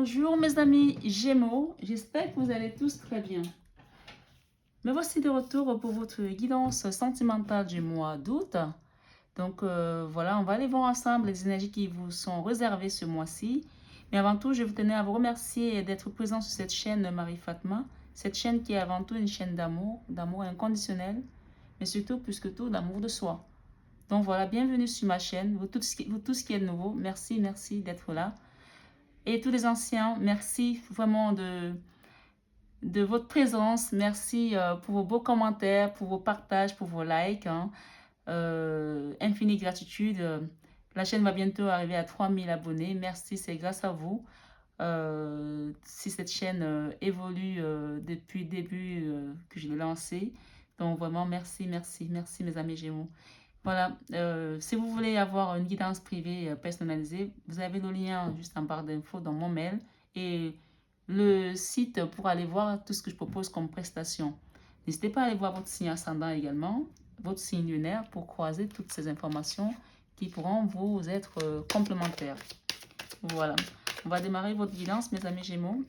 Bonjour mes amis Gémeaux, j'espère que vous allez tous très bien. Me voici de retour pour votre guidance sentimentale du mois d'août. Donc voilà, on va aller voir ensemble les énergies qui vous sont réservées ce mois-ci. Mais avant tout, je vous tenais à vous remercier d'être présent sur cette chaîne Marie Fatma. Cette chaîne qui est avant tout une chaîne d'amour, d'amour inconditionnel, mais surtout plus que tout d'amour de soi. Donc voilà, bienvenue sur ma chaîne, vous tous qui êtes nouveaux, merci d'être là. Et tous les anciens, merci vraiment de votre présence. Merci pour vos beaux commentaires, pour vos partages, pour vos likes. Infinie gratitude. La chaîne va bientôt arriver à 3000 abonnés. Merci, c'est grâce à vous. Si cette chaîne évolue depuis le début que je l'ai lancée. Donc vraiment, merci mes amis Gémeaux. Voilà, si vous voulez avoir une guidance privée personnalisée, vous avez le lien juste en barre d'infos dans mon mail et le site pour aller voir tout ce que je propose comme prestation. N'hésitez pas à aller voir votre signe ascendant également, votre signe lunaire pour croiser toutes ces informations qui pourront vous être complémentaires. Voilà, on va démarrer votre guidance, mes amis Gémeaux.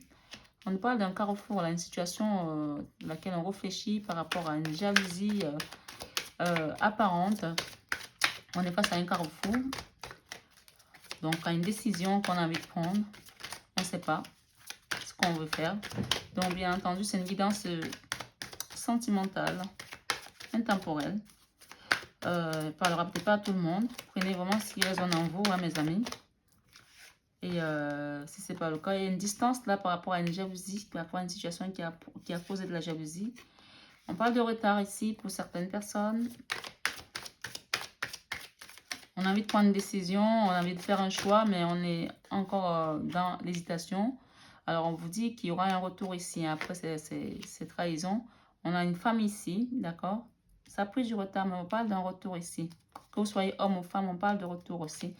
On nous parle d'un carrefour, là, une situation dans laquelle on réfléchit par rapport à une jalousie apparente. On est face à un carrefour, donc à une décision qu'on a envie de prendre. On ne sait pas ce qu'on veut faire. Donc bien entendu, c'est une guidance sentimentale, intemporelle. Parlera peut-être pas à tout le monde. Prenez vraiment ce qui résonne en vous, hein, mes amis. Et si ce n'est pas le cas, il y a une distance là par rapport à une jalousie, par rapport à une situation qui a causé de la jalousie. On parle de retard ici pour certaines personnes. On a envie de prendre une décision, on a envie de faire un choix, mais on est encore dans l'hésitation. Alors, on vous dit qu'il y aura un retour ici. Après ces trahisons, on a une femme ici, d'accord? Ça a pris du retard, mais on parle d'un retour ici. Que vous soyez homme ou femme, on parle de retour aussi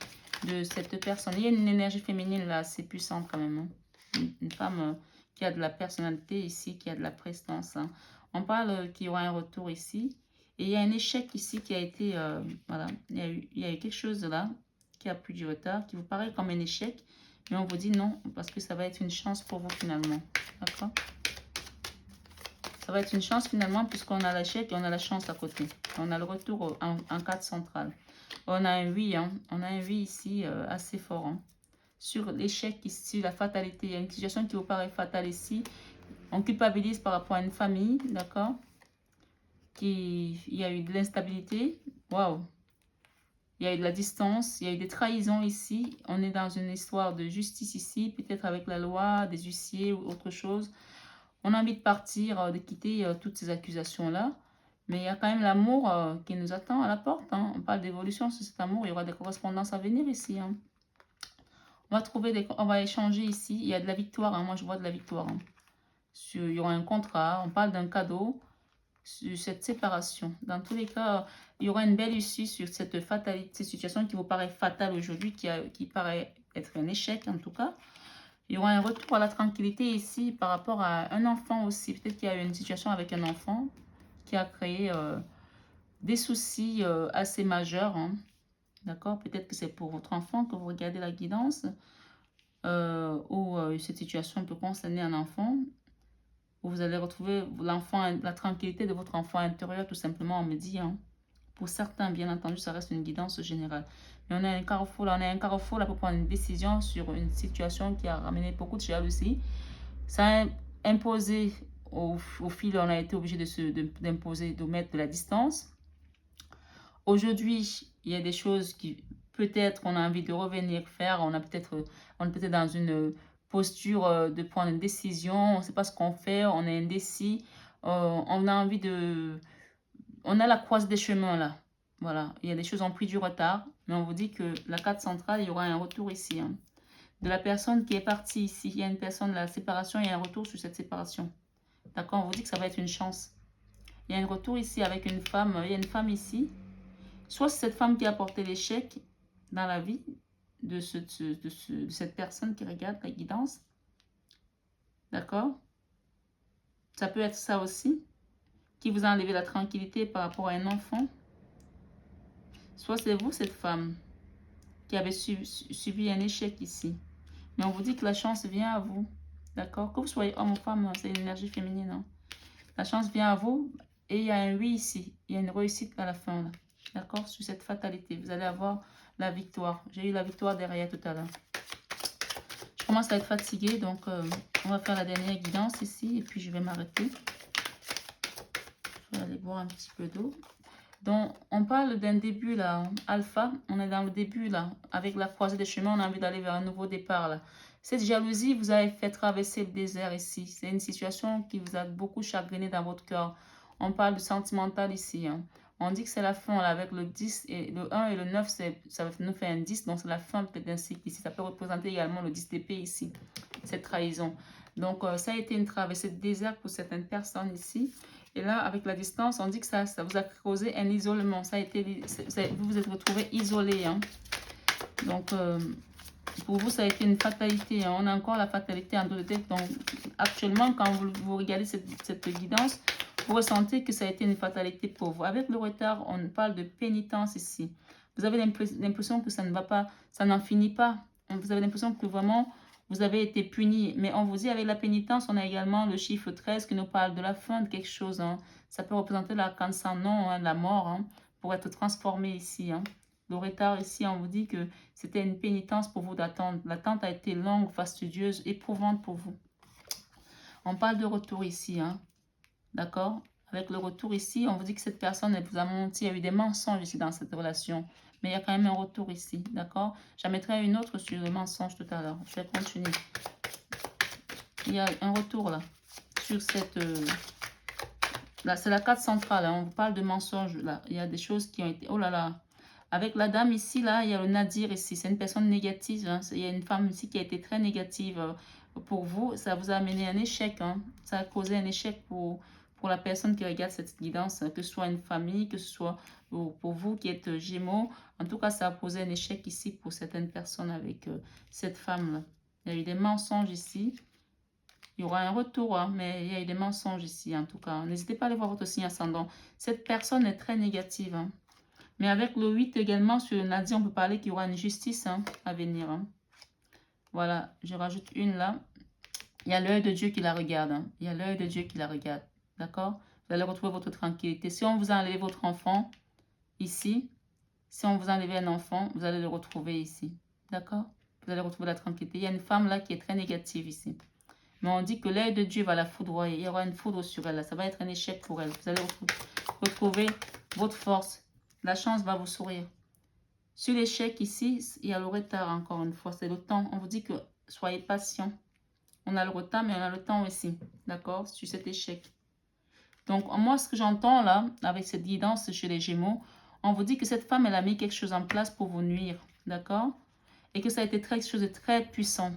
de cette personne. Il y a une énergie féminine là, assez puissante quand même. Hein? Une femme qui a de la personnalité ici, qui a de la prestance. Hein? On parle qu'il y aura un retour ici. Et il y a un échec ici qui a été, voilà, il y a eu quelque chose là qui a pris du retard, qui vous paraît comme un échec, mais on vous dit non, parce que ça va être une chance pour vous finalement, d'accord? Ça va être une chance finalement, puisqu'on a l'échec et on a la chance à côté. On a le retour en cadre central. On a un oui, hein, on a un oui ici assez fort. Hein. Sur l'échec ici, la fatalité, il y a une situation qui vous paraît fatale ici. On culpabilise par rapport à une famille, d'accord? Il y a eu de l'instabilité. Waouh! Il y a eu de la distance. Il y a eu des trahisons ici. On est dans une histoire de justice ici. Peut-être avec la loi, des huissiers ou autre chose. On a envie de partir, de quitter toutes ces accusations-là. Mais il y a quand même l'amour qui nous attend à la porte. Hein. On parle d'évolution sur cet amour. Il y aura des correspondances à venir ici. Hein. On va échanger ici. Il y a de la victoire. Hein. Moi, je vois de la victoire. Hein. Il y aura un contrat. On parle d'un cadeau. Sur cette séparation. Dans tous les cas, il y aura une belle issue sur cette fatalité, cette situation qui vous paraît fatale aujourd'hui, qui paraît être un échec en tout cas. Il y aura un retour à la tranquillité ici par rapport à un enfant aussi. Peut-être qu'il y a eu une situation avec un enfant qui a créé des soucis assez majeurs. Hein. D'accord? Peut-être que c'est pour votre enfant que vous regardez la guidance. Ou cette situation peut concerner un enfant. Vous allez retrouver l'enfant, la tranquillité de votre enfant intérieur, tout simplement, on me dit. Hein. Pour certains, bien entendu, ça reste une guidance générale. Mais on a un carrefour là, pour prendre une décision sur une situation qui a ramené beaucoup de jalousie. Ça a imposé, au fil, on a été obligé d'imposer, de mettre de la distance. Aujourd'hui, il y a des choses qui, peut-être, on a envie de revenir faire. On est peut-être dans une posture de prendre une décision, on ne sait pas ce qu'on fait, on est indécis, on a envie de... On a la croisée des chemins là, voilà, il y a des choses qui ont pris du retard, mais on vous dit que la carte centrale, il y aura un retour ici, hein. De la personne qui est partie ici, il y a une personne, la séparation, il y a un retour sur cette séparation, d'accord, on vous dit que ça va être une chance. Il y a un retour ici avec une femme, il y a une femme ici, soit c'est cette femme qui a porté l'échec dans la vie, de cette personne qui regarde la guidance. D'accord? Ça peut être ça aussi. Qui vous a enlevé la tranquillité par rapport à un enfant. Soit c'est vous, cette femme, qui avait subi un échec ici. Mais on vous dit que la chance vient à vous. D'accord? Que vous soyez homme ou femme, c'est une énergie féminine. Hein. La chance vient à vous. Et il y a un oui ici. Il y a une réussite à la fin. D'accord? Sur cette fatalité. Vous allez avoir la victoire. J'ai eu la victoire derrière tout à l'heure. Je commence à être fatiguée. Donc, on va faire la dernière guidance ici. Et puis, je vais m'arrêter. Je vais aller boire un petit peu d'eau. Donc, on parle d'un début là, alpha, on est dans le début là, avec la croisée des chemins, on a envie d'aller vers un nouveau départ là. Cette jalousie vous a fait traverser le désert ici, c'est une situation qui vous a beaucoup chagriné dans votre cœur. On parle de sentimental ici, hein. On dit que c'est la fin là, avec le 10 et le 1 et le 9, ça nous fait un 10, donc c'est la fin peut-être d'un cycle ici. Ça peut représenter également le 10 d'épée ici, cette trahison. Donc, ça a été une traversée de désert pour certaines personnes ici. Et là, avec la distance, on dit que ça vous a causé un isolement. Ça a été, vous vous êtes retrouvé isolé. Hein. Donc, pour vous, ça a été une fatalité. Hein. On a encore la fatalité en dos de tête. Donc, actuellement, quand vous regardez cette guidance, vous ressentez que ça a été une fatalité pour vous. Avec le retard, on parle de pénitence ici. Vous avez l'impression que ça ne va pas, ça n'en finit pas. Vous avez l'impression que vraiment, vous avez été puni. Mais on vous dit, avec la pénitence, on a également le chiffre 13 qui nous parle de la fin de quelque chose. Hein. Ça peut représenter l'arcane sans nom, hein, la mort, hein, pour être transformé ici. Hein. Le retard ici, on vous dit que c'était une pénitence pour vous d'attendre. L'attente a été longue, fastidieuse, éprouvante pour vous. On parle de retour ici. Hein. D'accord? Avec le retour ici, on vous dit que cette personne, elle vous a menti. Il y a eu des mensonges ici dans cette relation. Mais il y a quand même un retour ici. D'accord? J'en mettrai une autre sur le mensonge tout à l'heure. Je vais continuer. Il y a un retour là. Sur cette... là, c'est la carte centrale. Hein. On vous parle de mensonges là. Il y a des choses qui ont été... Oh là là! Avec la dame ici, là, il y a le nadir ici. C'est une personne négative. Hein. Il y a une femme ici qui a été très négative pour vous. Ça vous a amené un échec. Hein. Ça a causé un échec pour la personne qui regarde cette guidance. Que ce soit une famille, que ce soit pour vous qui êtes Gémeaux. En tout cas, ça a posé un échec ici pour certaines personnes avec cette femme-là. Il y a eu des mensonges ici. Il y aura un retour, hein, mais il y a eu des mensonges ici en tout cas. N'hésitez pas à aller voir votre signe ascendant. Cette personne est très négative. Hein. Mais avec le 8 également, sur le Nadia, on peut parler qu'il y aura une justice hein, à venir. Hein. Voilà, je rajoute une là. Il y a l'œil de Dieu qui la regarde. Hein. Il y a l'œil de Dieu qui la regarde. D'accord? Vous allez retrouver votre tranquillité. Si on vous a enlevé votre enfant, ici, si on vous a enlevé un enfant, vous allez le retrouver ici. D'accord? Vous allez retrouver la tranquillité. Il y a une femme là qui est très négative ici. Mais on dit que l'œil de Dieu va la foudroyer. Il y aura une foudre sur elle. Là. Ça va être un échec pour elle. Vous allez retrouver votre force. La chance va vous sourire. Sur l'échec ici, il y a le retard encore une fois. C'est le temps. On vous dit que soyez patient. On a le retard, mais on a le temps aussi. D'accord? Sur cet échec. Donc, moi, ce que j'entends là, avec cette guidance chez les Gémeaux, on vous dit que cette femme, elle a mis quelque chose en place pour vous nuire. D'accord? Et que ça a été quelque chose de très puissant.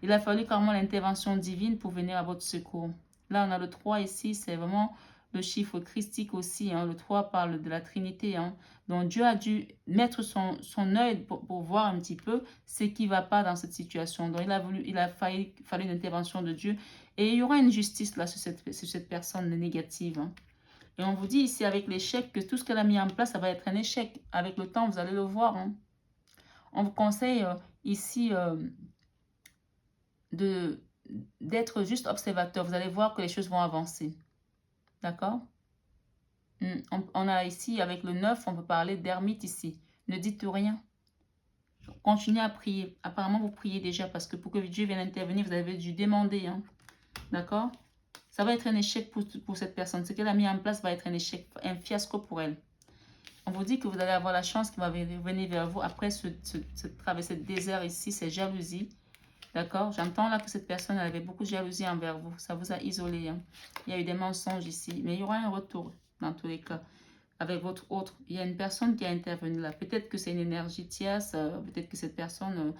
Il a fallu carrément l'intervention divine pour venir à votre secours. Là, on a le 3 ici, c'est vraiment le chiffre christique aussi. Hein. Le 3 parle de la Trinité. Hein. Donc, Dieu a dû mettre son œil pour voir un petit peu ce qui ne va pas dans cette situation. Donc, il a fallu une intervention de Dieu. Et il y aura une justice là sur cette personne négative. Hein. Et on vous dit ici avec l'échec que tout ce qu'elle a mis en place, ça va être un échec. Avec le temps, vous allez le voir. Hein. On vous conseille ici... d'être juste observateur. Vous allez voir que les choses vont avancer. D'accord? On a ici, avec le 9, on peut parler d'ermite ici. Ne dites rien. Continuez à prier. Apparemment, vous priez déjà parce que pour que Dieu vienne intervenir, vous avez dû demander. Hein. D'accord? Ça va être un échec pour cette personne. Ce qu'elle a mis en place va être un échec, un fiasco pour elle. On vous dit que vous allez avoir la chance qui va venir vers vous après traverser le désert ici, c'est jalousie. D'accord? J'entends là que cette personne elle avait beaucoup de jalousie envers vous. Ça vous a isolé. Hein. Il y a eu des mensonges ici. Mais il y aura un retour dans tous les cas. Avec votre autre. Il y a une personne qui a intervenu là. Peut-être que c'est une énergie tierce. Peut-être que cette personne,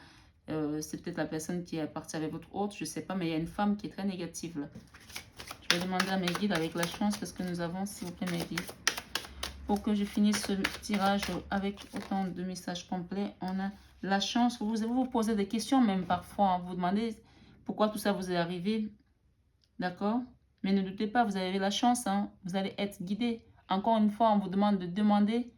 c'est peut-être la personne qui est partie avec votre autre. Je ne sais pas. Mais il y a une femme qui est très négative là. Je vais demander à mes guides avec la chance. Qu'est-ce que nous avons, s'il vous plaît, mes guides? Pour que je finisse ce tirage avec autant de messages complets, on a la chance. Vous posez des questions même parfois. Hein. Vous vous demandez pourquoi tout ça vous est arrivé. D'accord? Mais ne doutez pas, vous avez la chance. Hein. Vous allez être guidé. Encore une fois, on vous demande de demander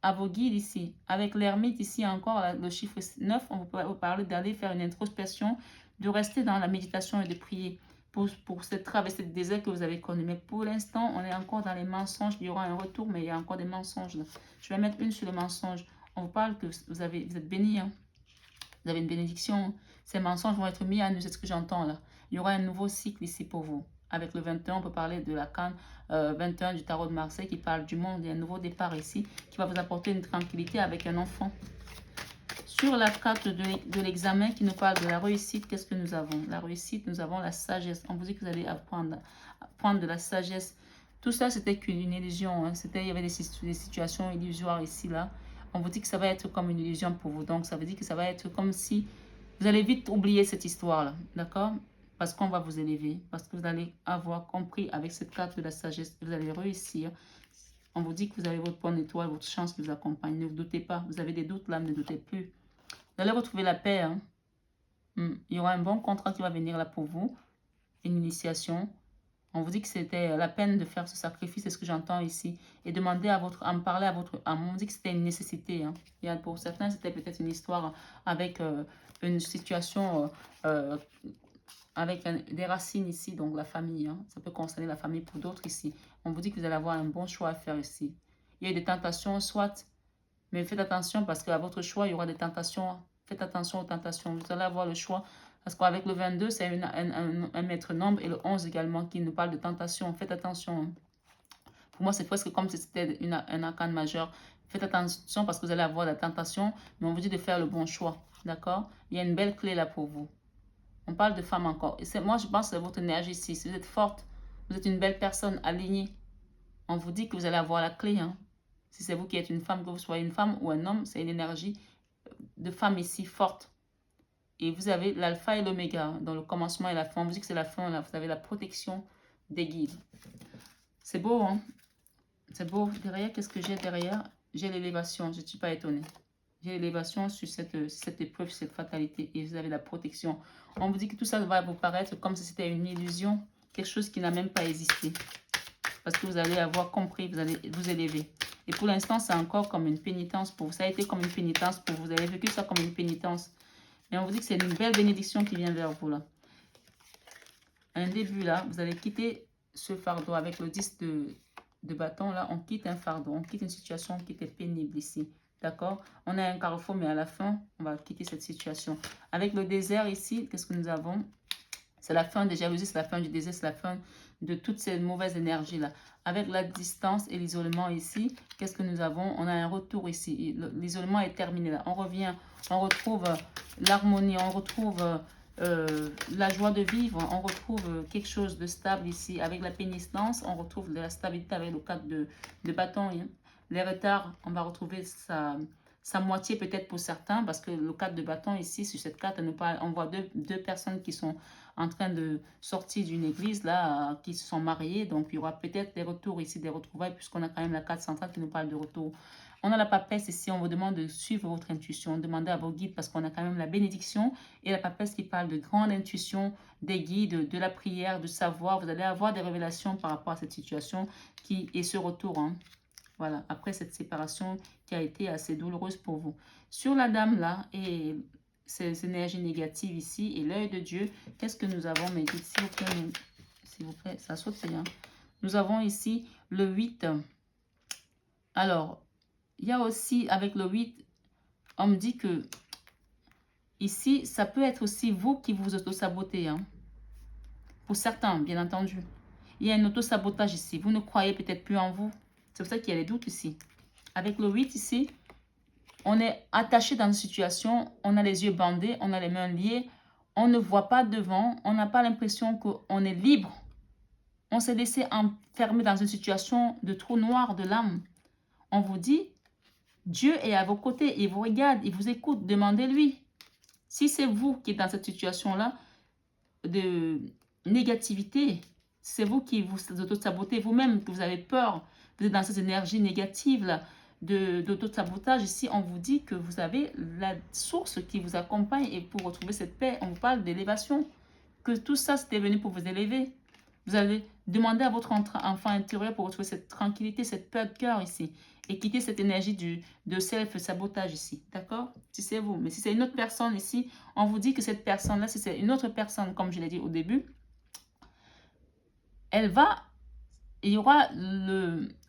à vos guides ici. Avec l'ermite ici encore, le chiffre 9, on va vous parler d'aller faire une introspection, de rester dans la méditation et de prier pour cette traversée de désert que vous avez connue. Mais pour l'instant, on est encore dans les mensonges. Il y aura un retour, mais il y a encore des mensonges. Là. Je vais mettre une sur le mensonge. On vous parle que vous êtes bénis. Hein. Vous avez une bénédiction. Ces mensonges vont être mis à nu. C'est ce que j'entends là. Il y aura un nouveau cycle ici pour vous. Avec le 21, on peut parler de la canne 21 du tarot de Marseille qui parle du monde. Il y a un nouveau départ ici qui va vous apporter une tranquillité avec un enfant. Sur la carte de l'examen qui nous parle de la réussite, qu'est-ce que nous avons? La réussite, nous avons la sagesse. On vous dit que vous allez apprendre de la sagesse. Tout ça, c'était qu'une illusion. Hein. Il y avait des situations illusoires ici, là. On vous dit que ça va être comme une illusion pour vous. Donc, ça veut dire que ça va être comme si vous allez vite oublier cette histoire-là. D'accord? Parce qu'on va vous élever. Parce que vous allez avoir compris avec cette carte de la sagesse. Vous allez réussir. On vous dit que vous avez votre bonne étoile, votre chance qui vous accompagne. Ne vous doutez pas. Vous avez des doutes là, ne doutez plus. Vous allez retrouver la paix. Hein. Il y aura un bon contrat qui va venir là pour vous. Une initiation. On vous dit que c'était la peine de faire ce sacrifice, c'est ce que j'entends ici. Et demander à en parler à votre âme. On vous dit que c'était une nécessité. Hein. Pour certains, c'était peut-être une histoire avec une situation avec des racines ici, donc la famille. Hein. Ça peut concerner la famille pour d'autres ici. On vous dit que vous allez avoir un bon choix à faire ici. Il y a des tentations, soit, mais faites attention parce qu'à votre choix, il y aura des tentations. Faites attention aux tentations. Vous allez avoir le choix. Parce qu'avec le 22, c'est un maître nombre et le 11 également qui nous parle de tentation. Faites attention. Pour moi, c'est presque comme si c'était un arcane majeur. Faites attention parce que vous allez avoir la tentation, mais on vous dit de faire le bon choix. D'accord? Il y a une belle clé là pour vous. On parle de femme encore. Et moi, je pense que c'est votre énergie ici. Si vous êtes forte, vous êtes une belle personne alignée. On vous dit que vous allez avoir la clé. Hein. Si c'est vous qui êtes une femme, que vous soyez une femme ou un homme, c'est une énergie de femme ici forte. Et vous avez l'alpha et l'oméga dans le commencement et la fin. On vous dit que c'est la fin. Là. Vous avez la protection des guides. C'est beau, hein? C'est beau. Derrière, qu'est-ce que j'ai derrière? J'ai l'élévation. Je ne suis pas étonnée. J'ai l'élévation sur cette épreuve, cette fatalité. Et vous avez la protection. On vous dit que tout ça va vous paraître comme si c'était une illusion. Quelque chose qui n'a même pas existé. Parce que vous allez avoir compris, vous allez vous élever. Et pour l'instant, c'est encore comme une pénitence pour vous. Ça a été comme une pénitence pour vous. Vous avez vécu ça comme une pénitence. Mais on vous dit que c'est une belle bénédiction qui vient vers vous là. Un début là, vous allez quitter ce fardeau avec le 10 de bâton là. On quitte un fardeau, on quitte une situation qui était pénible ici. D'accord? On a un carrefour, mais à la fin, on va quitter cette situation. Avec le désert ici, qu'est-ce que nous avons? C'est la fin des jalousies, c'est la fin du désert, c'est la fin de toutes ces mauvaises énergies-là. Avec la distance et l'isolement ici, qu'est-ce que nous avons? On a un retour ici. L'isolement est terminé là. On revient, on retrouve l'harmonie, on retrouve la joie de vivre, on retrouve quelque chose de stable ici. Avec la pénitence, on retrouve de la stabilité avec le 4 de bâton. Hein. Les retards, on va retrouver sa moitié peut-être pour certains, parce que le 4 de bâton ici, sur cette carte, on voit deux personnes qui sont en train de sortir d'une église, là, qui se sont mariées. Donc, il y aura peut-être des retours ici, des retrouvailles, puisqu'on a quand même la carte centrale qui nous parle de retour. On a la papesse ici, on vous demande de suivre votre intuition, demandez à vos guides, parce qu'on a quand même la bénédiction et la papesse qui parle de grande intuition, des guides, de la prière, de savoir. Vous allez avoir des révélations par rapport à cette situation et ce retour, hein. Voilà, après cette séparation qui a été assez douloureuse pour vous. Sur la dame là, et ces énergies négatives ici, et l'œil de Dieu, qu'est-ce que nous avons, mes guides, s'il vous plaît, ça saute bien. Nous avons ici le 8. Alors, il y a aussi, avec le 8, on me dit que, ici, ça peut être aussi vous qui vous auto-sabotez, hein. Pour certains, bien entendu. Il y a un auto-sabotage ici. Vous ne croyez peut-être plus en vous. C'est pour ça qu'il y a les doutes ici. Avec le 8 ici, on est attaché dans une situation, on a les yeux bandés, on a les mains liées, on ne voit pas devant, on n'a pas l'impression qu'on est libre. On s'est laissé enfermer dans une situation de trou noir de l'âme. On vous dit, Dieu est à vos côtés, il vous regarde, il vous écoute, demandez-lui. Si c'est vous qui êtes dans cette situation-là de négativité, c'est vous qui vous auto-sabotez vous-même, que vous avez peur, vous êtes dans cette énergie négative-là, d'auto-sabotage. Ici, on vous dit que vous avez la source qui vous accompagne et pour retrouver cette paix, on vous parle d'élévation. Que tout ça, c'était venu pour vous élever. Vous allez demander à votre enfant intérieur pour retrouver cette tranquillité, cette paix de cœur ici. Et quitter cette énergie de self-sabotage ici. D'accord? Si c'est vous. Mais si c'est une autre personne ici, on vous dit que cette personne-là, si c'est une autre personne, comme je l'ai dit au début, il y aura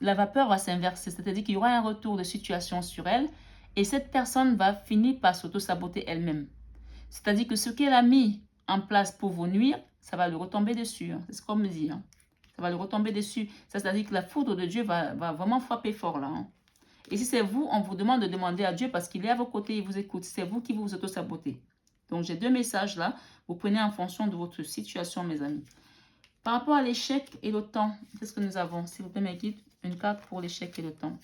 la vapeur va s'inverser. C'est-à-dire qu'il y aura un retour de situation sur elle. Et cette personne va finir par s'auto-saboter elle-même. C'est-à-dire que ce qu'elle a mis en place pour vous nuire, ça va lui retomber dessus. Hein. C'est ce qu'on me dit. Hein. Ça va lui retomber dessus. C'est-à-dire que la foudre de Dieu va vraiment frapper fort là. Hein. Et si c'est vous, on vous demande de demander à Dieu parce qu'il est à vos côtés, il vous écoute. C'est vous qui vous auto-sabotez. Donc, j'ai 2 messages là. Vous prenez en fonction de votre situation, mes amis. Par rapport à l'échec et le temps, qu'est-ce que nous avons? S'il vous plaît, mes guides, une carte pour l'échec et le temps.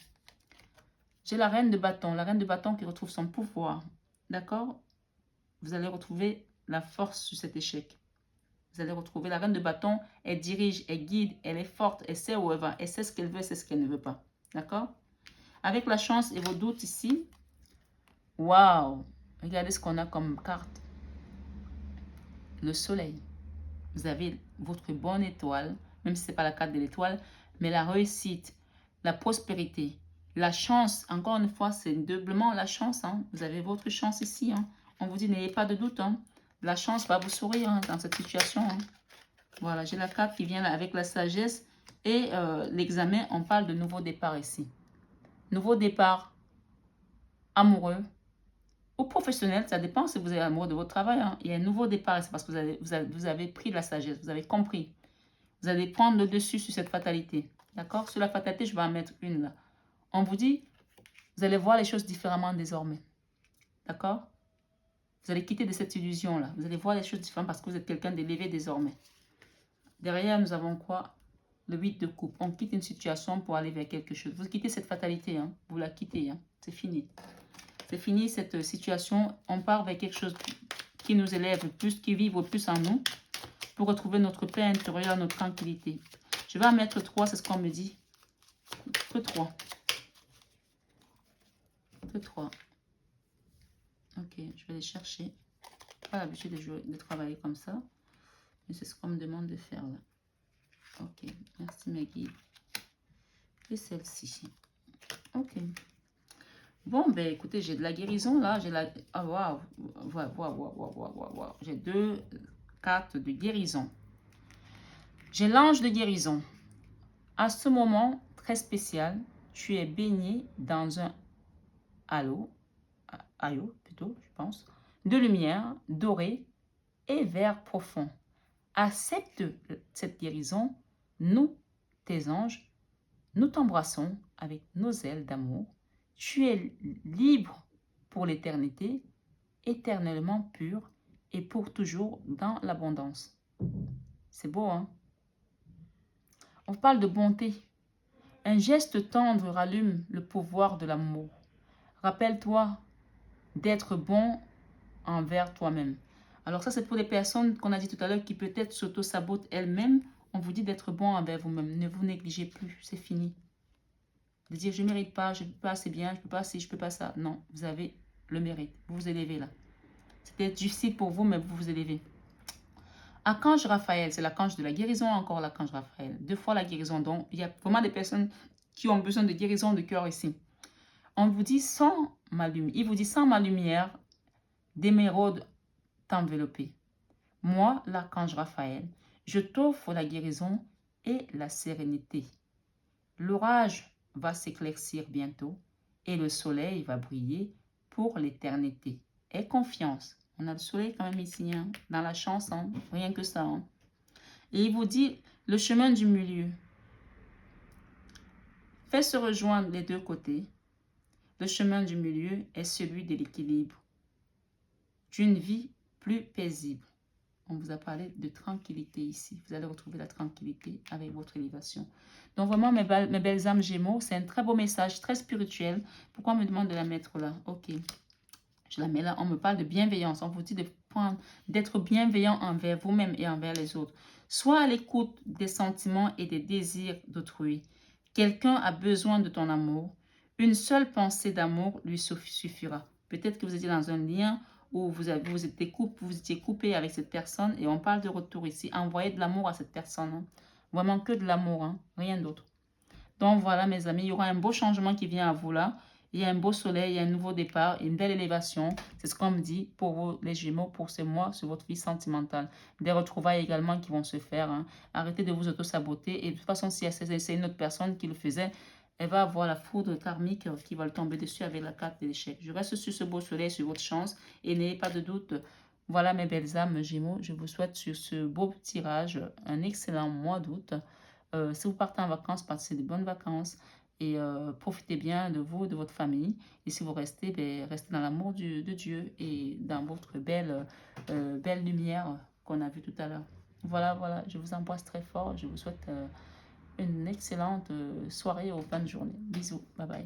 J'ai la reine de bâton. La reine de bâton qui retrouve son pouvoir. D'accord? Vous allez retrouver la force sur cet échec. Vous allez retrouver la reine de bâton. Elle dirige, elle guide, elle est forte, elle sait où elle va. Elle sait ce qu'elle veut, c'est ce qu'elle ne veut pas. D'accord? Avec la chance et vos doutes ici. Waouh! Regardez ce qu'on a comme carte. Le soleil. Vous avez votre bonne étoile, même si ce n'est pas la carte de l'étoile, mais la réussite, la prospérité, la chance. Encore une fois, c'est doublement la chance. Hein. Vous avez votre chance ici. Hein. On vous dit, n'ayez pas de doute. Hein. La chance va vous sourire hein, dans cette situation. Hein. Voilà, j'ai la carte qui vient là avec la sagesse et l'examen. On parle de nouveau départ ici. Nouveau départ amoureux ou professionnel, ça dépend si vous êtes amoureux de votre travail. Hein. Il y a un nouveau départ, c'est parce que vous avez pris de la sagesse, vous avez compris. Vous allez prendre le dessus sur cette fatalité. D'accord? Sur la fatalité, je vais en mettre une là. On vous dit, vous allez voir les choses différemment désormais. D'accord? Vous allez quitter de cette illusion-là. Vous allez voir les choses différemment parce que vous êtes quelqu'un d'élevé désormais. Derrière, nous avons quoi? Le 8 de coupe. On quitte une situation pour aller vers quelque chose. Vous quittez cette fatalité. Hein? Vous la quittez. Hein? C'est fini. C'est fini cette situation. On part vers quelque chose qui nous élève plus, qui vibre plus en nous pour retrouver notre paix intérieure, notre tranquillité. Je vais en mettre 3, c'est ce qu'on me dit. Que 3. Que 3. Ok, je vais les chercher. Pas l'habitude de travailler comme ça. Mais c'est ce qu'on me demande de faire là. Ok, merci mes guides. Et celle-ci. Ok. Bon, ben écoutez, j'ai de la guérison là. J'ai la... Ah, waouh. Waouh. J'ai 2 cartes de guérison. J'ai l'ange de guérison. À ce moment très spécial, tu es baigné dans un halo plutôt, je pense, de lumière dorée et vert profond. Accepte cette guérison. Nous, tes anges, nous t'embrassons avec nos ailes d'amour. Tu es libre pour l'éternité, éternellement pur et pour toujours dans l'abondance. C'est beau, hein? On parle de bonté. Un geste tendre rallume le pouvoir de l'amour. Rappelle-toi d'être bon envers toi-même. Alors ça, c'est pour les personnes qu'on a dit tout à l'heure qui peut-être s'auto-sabotent elles-mêmes. On vous dit d'être bon envers vous-même. Ne vous négligez plus, c'est fini. De dire, je ne mérite pas, je ne peux pas assez bien, je ne peux pas ci, je ne peux pas ça. Non, vous avez le mérite. Vous vous élevez là. C'était difficile pour vous, mais vous vous élevez. Archange Raphaël, c'est l'archange de la guérison, encore l'archange Raphaël. 2 fois la guérison. Donc, il y a vraiment des personnes qui ont besoin de guérison de cœur ici. On vous dit sans ma lumière. Il vous dit sans ma lumière d'émeraude t'envelopper. Moi, l'archange Raphaël, je t'offre la guérison et la sérénité. L'orage va s'éclaircir bientôt et le soleil va briller pour l'éternité. Aie confiance. On a le soleil quand même ici, hein, dans la chance, hein, rien que ça. Hein. Et il vous dit le chemin du milieu. Fais se rejoindre les 2 côtés. Le chemin du milieu est celui de l'équilibre, d'une vie plus paisible. On vous a parlé de tranquillité ici. Vous allez retrouver la tranquillité avec votre élévation. Donc vraiment, mes belles âmes Gémeaux, c'est un très beau message, très spirituel. Pourquoi on me demande de la mettre là? Ok, je la mets là. On me parle de bienveillance. On vous dit d'être bienveillant envers vous-même et envers les autres. Sois à l'écoute des sentiments et des désirs d'autrui. Quelqu'un a besoin de ton amour. Une seule pensée d'amour lui suffira. Peut-être que vous étiez dans un lien où vous étiez coupé avec cette personne et on parle de retour ici. Envoyez de l'amour à cette personne. Hein. Vraiment que de l'amour, hein. Rien d'autre. Donc voilà mes amis, il y aura un beau changement qui vient à vous là. Il y a un beau soleil, il y a un nouveau départ, une belle élévation. C'est ce qu'on me dit pour vous les Gémeaux, pour ce mois, sur votre vie sentimentale. Des retrouvailles également qui vont se faire. Hein. Arrêtez de vous auto-saboter. Et de toute façon, si c'est une autre personne qui le faisait, elle va avoir la foudre karmique qui va le tomber dessus avec la carte de l'échec. Je reste sur ce beau soleil, sur votre chance. Et n'ayez pas de doute. Voilà mes belles âmes Gémeaux. Je vous souhaite sur ce beau tirage un excellent mois d'août. Si vous partez en vacances, passez de bonnes vacances et profitez bien de vous, de votre famille. Et si vous restez, ben, restez dans l'amour de Dieu et dans votre belle lumière qu'on a vue tout à l'heure. Voilà, voilà, je vous embrasse très fort. Je vous souhaite une excellente soirée ou fin de journée. Bisous, bye bye.